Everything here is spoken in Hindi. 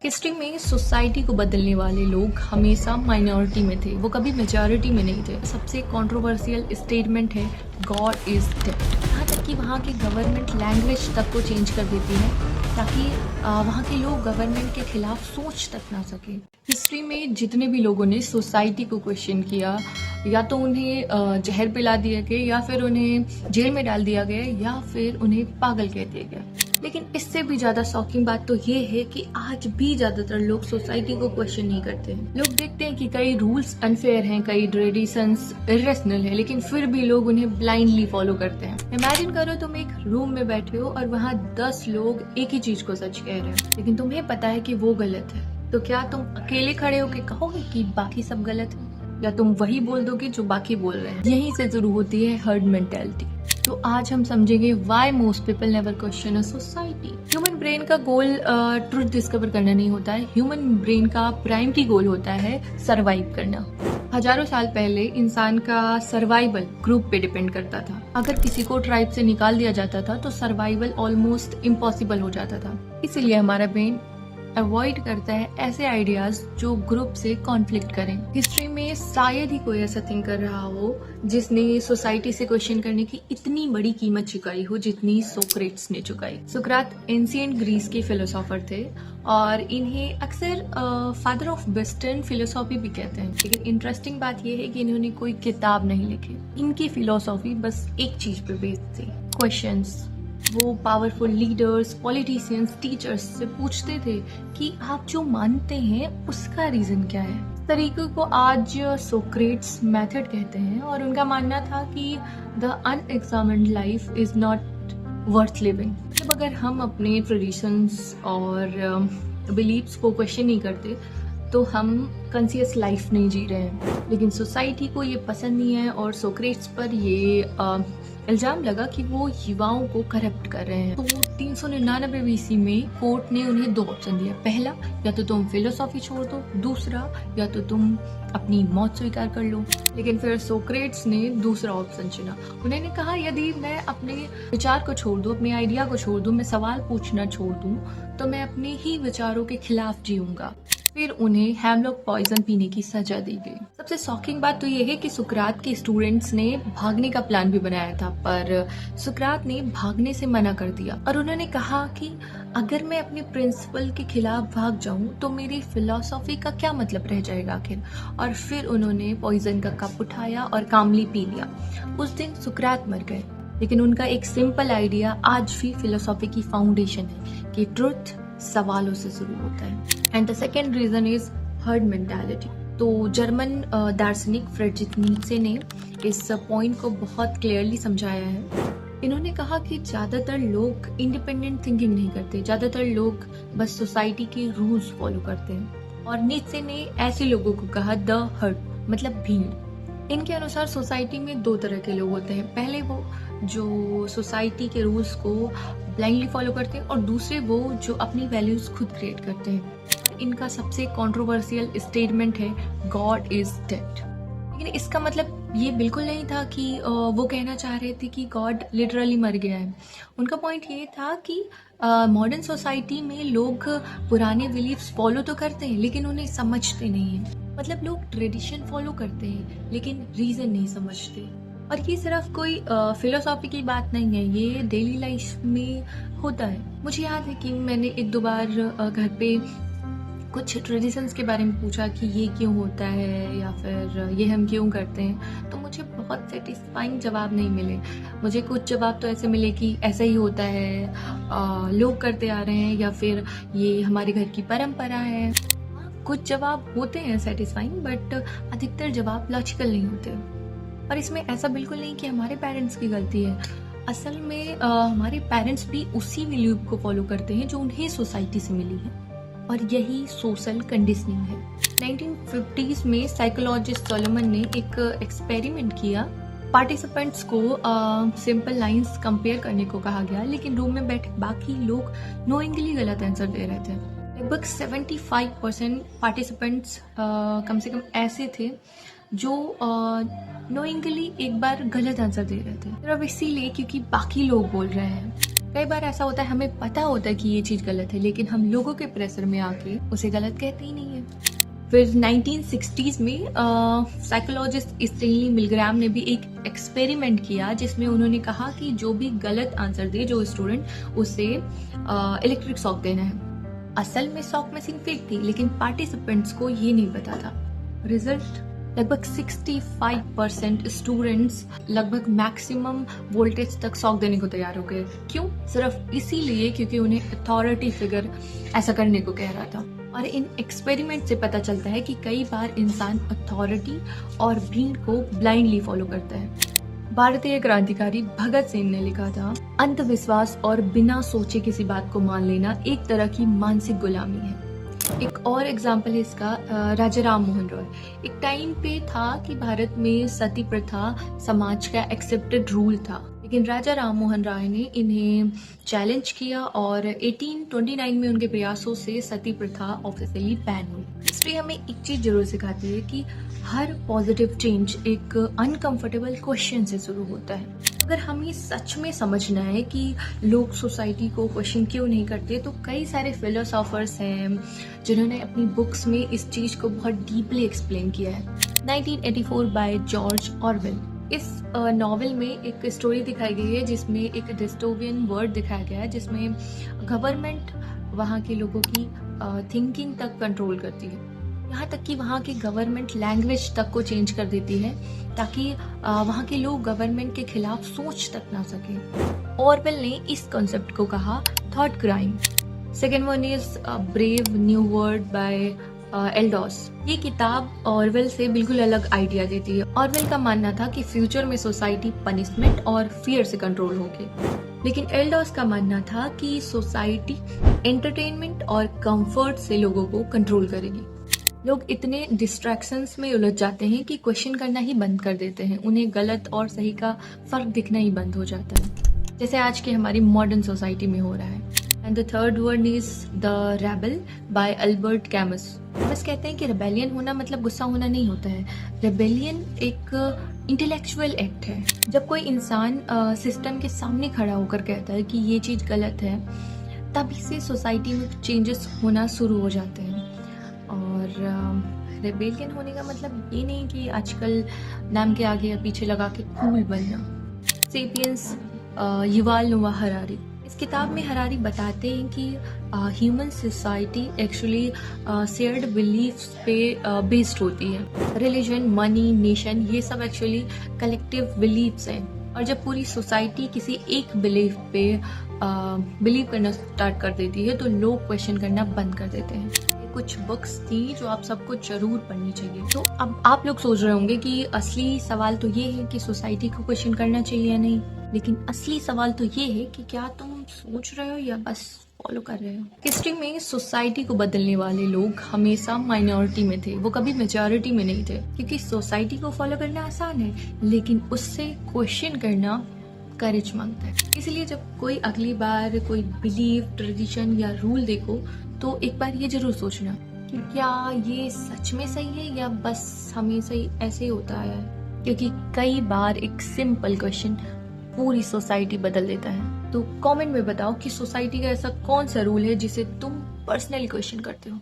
हिस्ट्री में सोसाइटी को बदलने वाले लोग हमेशा माइनॉरिटी में थे, वो कभी मेजॉरिटी में नहीं थे। सबसे कंट्रोवर्शियल स्टेटमेंट है गॉड इज डेड। यहाँ तक कि वहाँ की गवर्नमेंट लैंग्वेज तक को चेंज कर देती है ताकि वहाँ के लोग गवर्नमेंट के खिलाफ सोच तक ना सके। हिस्ट्री में जितने भी लोगों ने सोसाइटी को क्वेश्चन किया, या तो उन्हें जहर पिला दिया गया, या फिर उन्हें जेल में डाल दिया गया, या फिर उन्हें पागल कह दिया गया। लेकिन इससे भी ज्यादा शॉकिंग बात तो ये है कि आज भी ज्यादातर लोग सोसाइटी को क्वेश्चन नहीं करते हैं। लोग देखते हैं कि कई रूल्स अनफेयर हैं, कई ट्रेडिशंस इरेशनल है, लेकिन फिर भी लोग उन्हें ब्लाइंडली फॉलो करते हैं। इमेजिन करो तुम एक रूम में बैठे हो और वहाँ 10 लोग एक ही चीज को सच कह रहे हैं, लेकिन तुम्हें पता है कि वो गलत है। तो क्या तुम अकेले खड़े होकर कहोगे कि बाकी सब गलत है, या तुम वही बोल दोगे जो बाकी बोल रहे हैं? यहीं से शुरू होती है हर्ड मेंटेलिटी। तो आज हम समझेंगे why most people never question a society. Human brain का गोल ट्रुथ डिस्कवर करना नहीं होता है। ह्यूमन ब्रेन का प्राइमरी गोल होता है सरवाइव करना। हजारों साल पहले इंसान का सर्वाइवल ग्रुप पे डिपेंड करता था। अगर किसी को ट्राइब से निकाल दिया जाता था तो सर्वाइवल ऑलमोस्ट इम्पॉसिबल हो जाता था। इसीलिए हमारा ब्रेन अवॉइड करता है ऐसे आइडियाज जो ग्रुप से कॉन्फ्लिक्ट करें। हिस्ट्री में शायद ही कोई ऐसा थिंक कर रहा हो जिसने सोसाइटी से क्वेश्चन करने की इतनी बड़ी कीमत चुकाई हो जितनी सोक्रेट्स ने चुकाई। सुकरात एंशिएंट ग्रीस के फिलोसोफर थे और इन्हें अक्सर फादर ऑफ वेस्टर्न फिलोसॉफी भी कहते हैं। लेकिन इंटरेस्टिंग बात यह है कि इन्होंने कोई किताब नहीं लिखी। इनकी फिलोसॉफी बस एक चीज पे बेस्ड थी, क्वेश्चंस। वो पावरफुल लीडर्स, पॉलिटिशियंस, टीचर्स से पूछते थे कि आप जो मानते हैं उसका रीजन क्या है। तरीके को आज सोक्रेट्स मेथड कहते हैं और उनका मानना था कि the unexamined life is not worth living. मतलब अगर हम अपने ट्रेडिशंस और बिलीव्स को क्वेश्चन नहीं करते तो हम कॉन्शियस लाइफ नहीं जी रहे हैं। लेकिन सोसाइटी को ये पसंद नहीं है और सोक्रेट्स पर ये इल्जाम लगा कि वो युवाओं को करप्ट कर रहे हैं। तो 399 बीसी में कोर्ट ने उन्हें 2 ऑप्शन दिया। पहला, या तो तुम फिलोसॉफी छोड़ दो, दूसरा, या तो तुम अपनी मौत स्वीकार कर लो। लेकिन फिर सोक्रेट्स ने दूसरा ऑप्शन चुना। उन्होंने कहा यदि मैं अपने विचार को छोड़ दूं, अपने आइडिया को छोड़ दूं, मैं सवाल पूछना छोड़ दूं, तो मैं अपने ही विचारों के खिलाफ जीऊंगा। फिर उन्हें हेमलॉक पॉइजन पीने की सजा दी गई। सबसे शॉकिंग बात तो ये है कि सुकरात के स्टूडेंट्स ने भागने का प्लान भी बनाया था, पर सुकरात ने भागने से मना कर दिया और उन्होंने कहा कि अगर मैं अपने प्रिंसिपल के खिलाफ भाग जाऊं तो मेरी फिलॉसफी का क्या मतलब रह जाएगा आखिर। और फिर उन्होंने पॉइजन का कप उठाया और कामली पी लिया। उस दिन सुकरात मर गए, लेकिन उनका एक सिंपल आइडिया आज भी फिलोसॉफी की फाउंडेशन है कि ट्रुथ सवालों से शुरू होता है। And the second reason is herd mentality. तो जर्मन दार्शनिक फ्रेडरिक नीत्शे ने इस पॉइंट को बहुत क्लियरली समझाया है। इन्होंने कहा कि ज्यादातर लोग इंडिपेंडेंट थिंकिंग नहीं करते, ज्यादातर लोग बस सोसाइटी के रूल्स फॉलो करते हैं। और नीत्शे ने ऐसे लोगों को कहा द हर्ड, मतलब भीड़। इनके अनुसार सोसाइटी में 2 तरह के लोग होते हैं। पहले वो जो सोसाइटी के रूल्स को ब्लाइंडली फॉलो करते हैं, और दूसरे वो जो अपनी वैल्यूज खुद क्रिएट करते हैं। इनका सबसे कंट्रोवर्शियल स्टेटमेंट है गॉड इज डेड। लेकिन इसका मतलब ये बिल्कुल नहीं था कि वो कहना चाह रहे थे कि गॉड लिटरली मर गया है। उनका पॉइंट ये था कि मॉडर्न सोसाइटी में लोग पुराने बिलीफ्स फॉलो तो करते हैं लेकिन उन्हें समझते नहीं है। मतलब लोग ट्रेडिशन फॉलो करते हैं लेकिन रीजन नहीं समझते। और ये सिर्फ कोई फिलोसॉफी की बात नहीं है, ये डेली लाइफ में होता है। मुझे याद है कि मैंने 1-2 बार घर पे कुछ ट्रेडिशंस के बारे में पूछा कि ये क्यों होता है या फिर ये हम क्यों करते हैं, तो मुझे बहुत सेटिस्फाइंग जवाब नहीं मिले। मुझे कुछ जवाब तो ऐसे मिले कि ऐसा ही होता है, लोग करते आ रहे हैं, या फिर ये हमारे घर की परंपरा है। कुछ जवाब होते हैं सेटिस्फाइंग, बट अधिकतर जवाब लॉजिकल नहीं होते। और इसमें ऐसा बिल्कुल नहीं कि हमारे पेरेंट्स की गलती है। असल में हमारे पेरेंट्स भी उसी वैल्यू को फॉलो करते हैं जो उन्हें सोसाइटी से मिली है, और यही सोशल कंडीशनिंग है। 1950s में साइकोलॉजिस्ट सोलोमन ने एक एक्सपेरिमेंट किया। पार्टिसिपेंट्स को सिंपल लाइंस कंपेयर करने को कहा गया, लेकिन रूम में बैठे बाकी लोग नोइंगली गलत आंसर दे रहे थे। लगभग 75% पार्टिसिपेंट्स कम से कम ऐसे थे जो नोइंगली एक बार गलत आंसर दे रहे थे, सिर्फ इसीलिए क्योंकि बाकी लोग बोल रहे हैं। कई बार ऐसा होता है, हमें पता होता है कि ये चीज गलत है, लेकिन हम लोगों के प्रेशर में आके उसे गलत कहते ही नहीं है। फिर 1960s में साइकोलॉजिस्ट स्टैनली मिलग्राम ने भी एक एक्सपेरिमेंट किया जिसमें उन्होंने कहा कि जो भी गलत आंसर दे जो स्टूडेंट, उसे इलेक्ट्रिक शॉक देना है। असल में शॉक मशीन फेक थी, लेकिन पार्टिसिपेंट्स को ये नहीं पता था। रिजल्ट, लगभग 65% स्टूडेंट्स लगभग मैक्सिमम वोल्टेज तक शॉक देने को तैयार हो गए। क्यों? सिर्फ इसीलिए क्योंकि उन्हें अथॉरिटी फिगर ऐसा करने को कह रहा था। और इन एक्सपेरिमेंट से पता चलता है कि कई बार इंसान अथॉरिटी और भीड़ को ब्लाइंडली फॉलो करता है। भारतीय क्रांतिकारी भगत सिंह ने लिखा था, अंधविश्वास और बिना सोचे किसी बात को मान लेना एक तरह की मानसिक गुलामी है। एक और एग्जाम्पल है इसका, राजा राम मोहन रॉय। एक टाइम पे था कि भारत में सती प्रथा समाज का एक्सेप्टेड रूल था, लेकिन राजा राम मोहन राय ने इन्हें चैलेंज किया और 1829 में उनके प्रयासों से सती प्रथा ऑफिशियली बैन हुई। हिस्ट्री हमें एक चीज जरूर सिखाती है कि हर पॉजिटिव चेंज एक अनकंफर्टेबल क्वेश्चन से शुरू होता है। अगर हमें सच में समझना है कि लोग सोसाइटी को क्वेश्चन क्यों नहीं करते, तो कई सारे फिलोसोफर्स हैं जिन्होंने अपनी बुक्स में इस चीज को बहुत डीपली एक्सप्लेन किया है। 1984 बाय जॉर्ज ऑरवेल। इस नॉवेल में एक स्टोरी दिखाई गई है जिसमें एक डिस्टोपियन वर्ल्ड दिखाया गया है, जिसमें गवर्नमेंट वहाँ के लोगों की थिंकिंग तक कंट्रोल करती है। यहाँ तक कि वहाँ की गवर्नमेंट लैंग्वेज तक को चेंज कर देती है ताकि वहाँ के लोग गवर्नमेंट के खिलाफ सोच तक ना सके। ऑरवेल ने इस कॉन्सेप्ट को कहा thought crime. Second one is brave new world by Eldhose. ये किताब ऑरवेल से बिल्कुल अलग आइडिया देती है। ऑरवेल का मानना था कि फ्यूचर में सोसाइटी पनिशमेंट और फियर से कंट्रोल होगी, लेकिन एल्डोस का मानना था कि सोसाइटी एंटरटेनमेंट और कंफर्ट से लोगों को कंट्रोल करेगी। लोग इतने डिस्ट्रैक्शंस में उलझ जाते हैं कि क्वेश्चन करना ही बंद कर देते हैं। उन्हें गलत और सही का फर्क दिखना ही बंद हो जाता है, जैसे आज की हमारी मॉडर्न सोसाइटी में हो रहा है। And the third one is the rebel bye Albert कैमस। कैमस कहते हैं कि रेबेलियन होना मतलब गुस्सा होना नहीं होता है। रेबेलियन एक इंटेलेक्चुअल एक्ट है। जब कोई इंसान सिस्टम के सामने खड़ा होकर कहता है कि ये चीज गलत है, तभी से सोसाइटी में चेंजेस होना शुरू हो जाते हैं। और रेबेलियन होने का मतलब ये नहीं कि आजकल नाम के आगे या पीछे लगा के कूल बनना। सेपियंस, युवाल नोआ हरारी। इस किताब में हरारी बताते हैं कि human society actually shared beliefs पे बेस्ड होती है। रिलीजन, मनी, नेशन, ये सब एक्चुअली कलेक्टिव बिलीफ्स हैं। और जब पूरी सोसाइटी किसी एक बिलीफ पे बिलीव करना स्टार्ट कर देती है, तो लोग क्वेश्चन करना बंद कर देते हैं। कुछ बुक्स थी जो आप सबको जरूर पढ़नी चाहिए। तो अब आप लोग सोच रहे होंगे कि असली सवाल तो ये है कि सोसाइटी को क्वेश्चन करना चाहिए या नहीं, लेकिन असली सवाल तो ये है कि क्या तुम सोच रहे हो या बस फॉलो कर रहे हो। हिस्ट्री में सोसाइटी को बदलने वाले लोग हमेशा माइनॉरिटी में थे, वो कभी मेजॉरिटी में नहीं थे, क्योंकि सोसाइटी को फॉलो करना आसान है, लेकिन उससे क्वेश्चन करना करेज मांगता है। इसलिए जब कोई अगली बार कोई बिलीव, ट्रेडिशन या रूल देखो, तो एक बार ये जरूर सोचना कि क्या ये सच में सही है या बस हमेशा ही ऐसे होता है, क्योंकि कई बार एक सिंपल क्वेश्चन पूरी सोसाइटी बदल देता है। तो कमेंट में बताओ कि सोसाइटी का ऐसा कौन सा रूल है जिसे तुम पर्सनली क्वेश्चन करते हो।